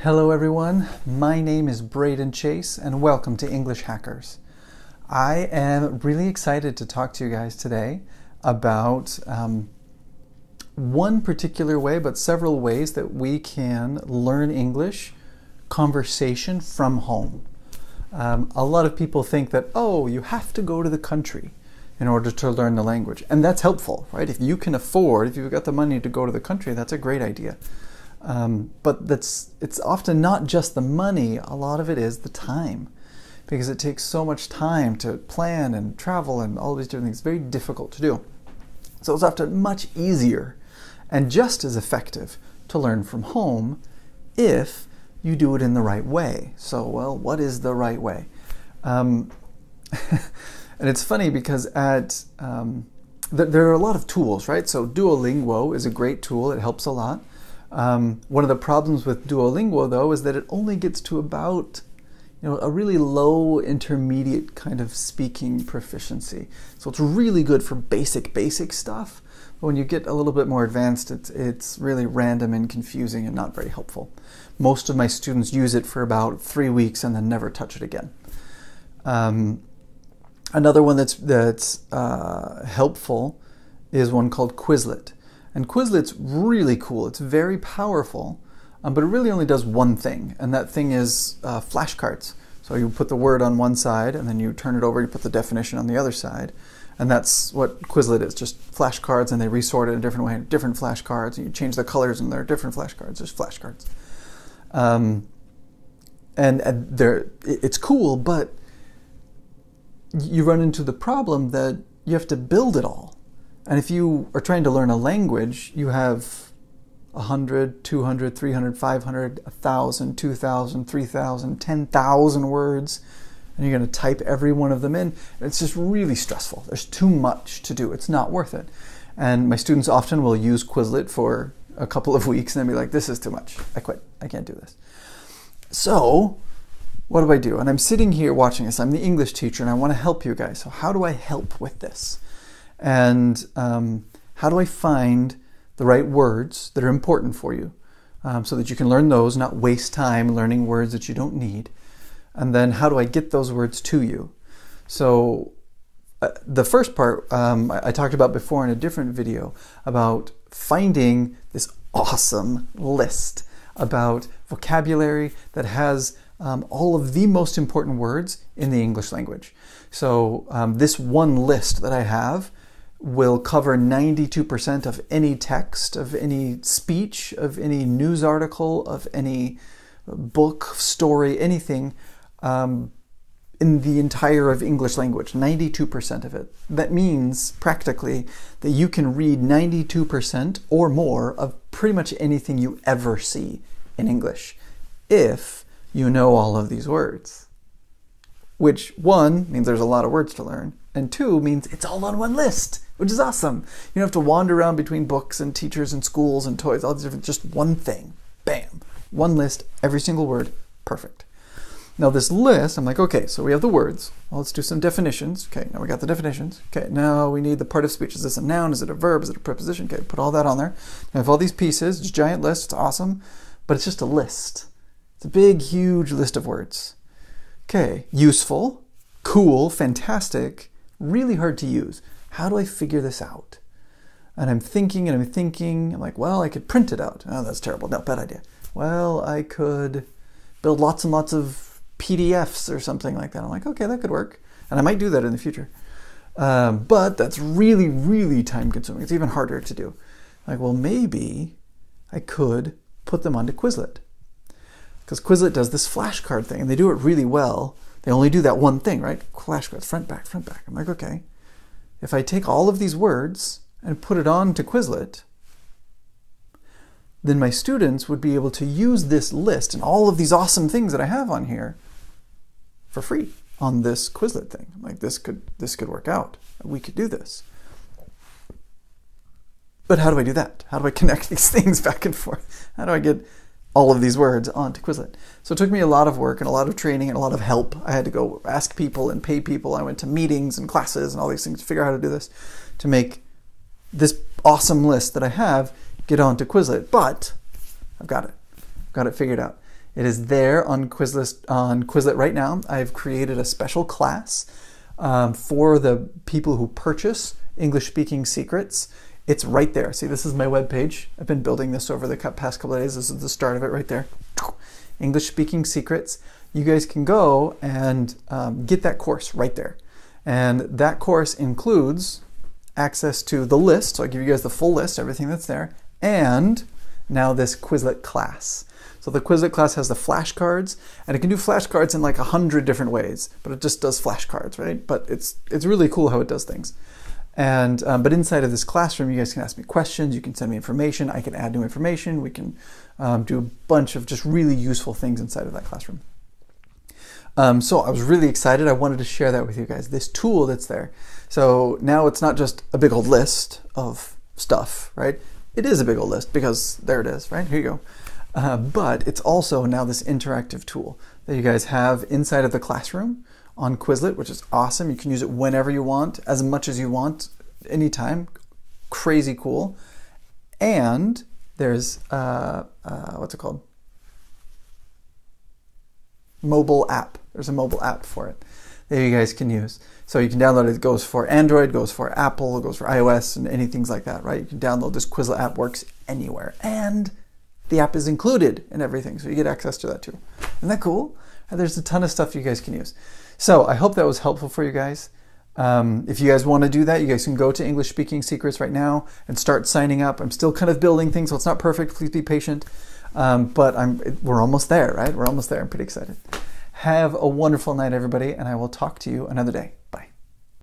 Hello everyone, my name is Braden Chase and welcome to English Hackers. I am really excited to talk to you guys today about one particular way, but several ways that we can learn English conversation from home. A lot of people think that, oh, you have to go to the country in order to learn the language. And that's helpful, right? If you can afford, if you've got the money to go to the country, that's a great idea. But it's often not just the money, a lot of it is the time. Because it takes so much time to plan and travel and all these different things. It's very difficult to do. So it's often much easier and just as effective to learn from home if you do it in the right way. So, well, what is the right way? And it's funny because there are a lot of tools, right? So Duolingo is a great tool. It helps a lot. One of the problems with Duolingo, though, is that it only gets to about, a really low intermediate kind of speaking proficiency. So it's really good for basic stuff. But when you get a little bit more advanced, it's really random and confusing and not very helpful. Most of my students use it for about 3 weeks and then never touch it again. Another one that's helpful is one called Quizlet. And Quizlet's really cool. It's very powerful, but it really only does one thing, and that thing is flashcards. So you put the word on one side, and then you turn it over, you put the definition on the other side, and that's what Quizlet is, just flashcards, and they resort it in a different way, different flashcards, and you change the colors, and they're different flashcards, just flashcards. It's cool, but you run into the problem that you have to build it all. And if you are trying to learn a language, you have 100, 200, 300, 500, 1,000, 2,000, 3,000, 10,000 words, and you're going to type every one of them in. It's just really stressful. There's too much to do. It's not worth it. And my students often will use Quizlet for a couple of weeks and then be like, this is too much. I quit. I can't do this. So what do I do? And I'm sitting here watching this. I'm the English teacher and I want to help you guys. So how do I help with this? And how do I find the right words that are important for you so that you can learn those, not waste time learning words that you don't need? And then how do I get those words to you? So the first part I talked about before in a different video about finding this awesome list about vocabulary that has all of the most important words in the English language. So this one list that I have will cover 92% of any text, of any speech, of any news article, of any book, story, anything in the entire of English language, 92% of it. That means practically that you can read 92% or more of pretty much anything you ever see in English if you know all of these words. Which, one, means there's a lot of words to learn, and two, means it's all on one list, which is awesome. You don't have to wander around between books and teachers and schools and toys, all these different, just one thing. Bam. One list, every single word, perfect. Now this list, I'm like, okay, so we have the words. Well, let's do some definitions. Okay, now we got the definitions. Okay, now we need the part of speech. Is this a noun? Is it a verb? Is it a preposition? Okay, put all that on there. I have all these pieces. It's a giant list. It's awesome. But it's just a list. It's a big, huge list of words. Okay, useful, cool, fantastic, really hard to use. How do I figure this out? And I'm thinking, I'm like, well, I could print it out. Oh, that's terrible. No, bad idea. Well, I could build lots and lots of PDFs or something like that. I'm like, okay, that could work. And I might do that in the future. But that's really, really time consuming. It's even harder to do. Like, well, maybe I could put them onto Quizlet. Because Quizlet does this flashcard thing, and they do it really well. They only do that one thing, right? Flashcards, front, back, front, back. I'm like, okay, if I take all of these words and put it on to Quizlet, then my students would be able to use this list and all of these awesome things that I have on here for free on this Quizlet thing. I'm like, this could work out. We could do this. But how do I do that? How do I connect these things back and forth? How do I get all of these words onto Quizlet? So it took me a lot of work and a lot of training and a lot of help. I had to go ask people and pay people. I went to meetings and classes and all these things to figure out how to do this, to make this awesome list that I have get onto Quizlet. But I've got it figured out. It is there on Quizlet right now. I've created a special class for the people who purchase English Speaking Secrets. It's right there. See, this is my webpage. I've been building this over the past couple of days. This is the start of it right there. English Speaking Secrets. You guys can go and get that course right there. And that course includes access to the list. So I give you guys the full list, everything that's there. And now this Quizlet class. So the Quizlet class has the flashcards, and it can do flashcards in like 100 different ways, but it just does flashcards, right? But it's really cool how it does things. And but inside of this classroom, you guys can ask me questions, you can send me information, I can add new information, we can do a bunch of just really useful things inside of that classroom. So I was really excited. I wanted to share that with you guys, this tool that's there. So now it's not just a big old list of stuff, right? It is a big old list because there it is, right? Here you go. But it's also now this interactive tool that you guys have inside of the classroom on Quizlet, which is awesome. You can use it whenever you want, as much as you want, anytime. Crazy cool. And there's, what's it called? Mobile app. There's a mobile app for it that you guys can use. So you can download it. It goes for Android, goes for Apple, it goes for iOS, and anything like that, right? You can download this Quizlet app, works anywhere. And the app is included in everything, so you get access to that too. Isn't that cool? And there's a ton of stuff you guys can use. So I hope that was helpful for you guys. If you guys want to do that, you guys can go to English Speaking Secrets right now and start signing up. I'm still kind of building things, so it's not perfect. Please be patient. But we're almost there, right? We're almost there. I'm pretty excited. Have a wonderful night, everybody, and I will talk to you another day.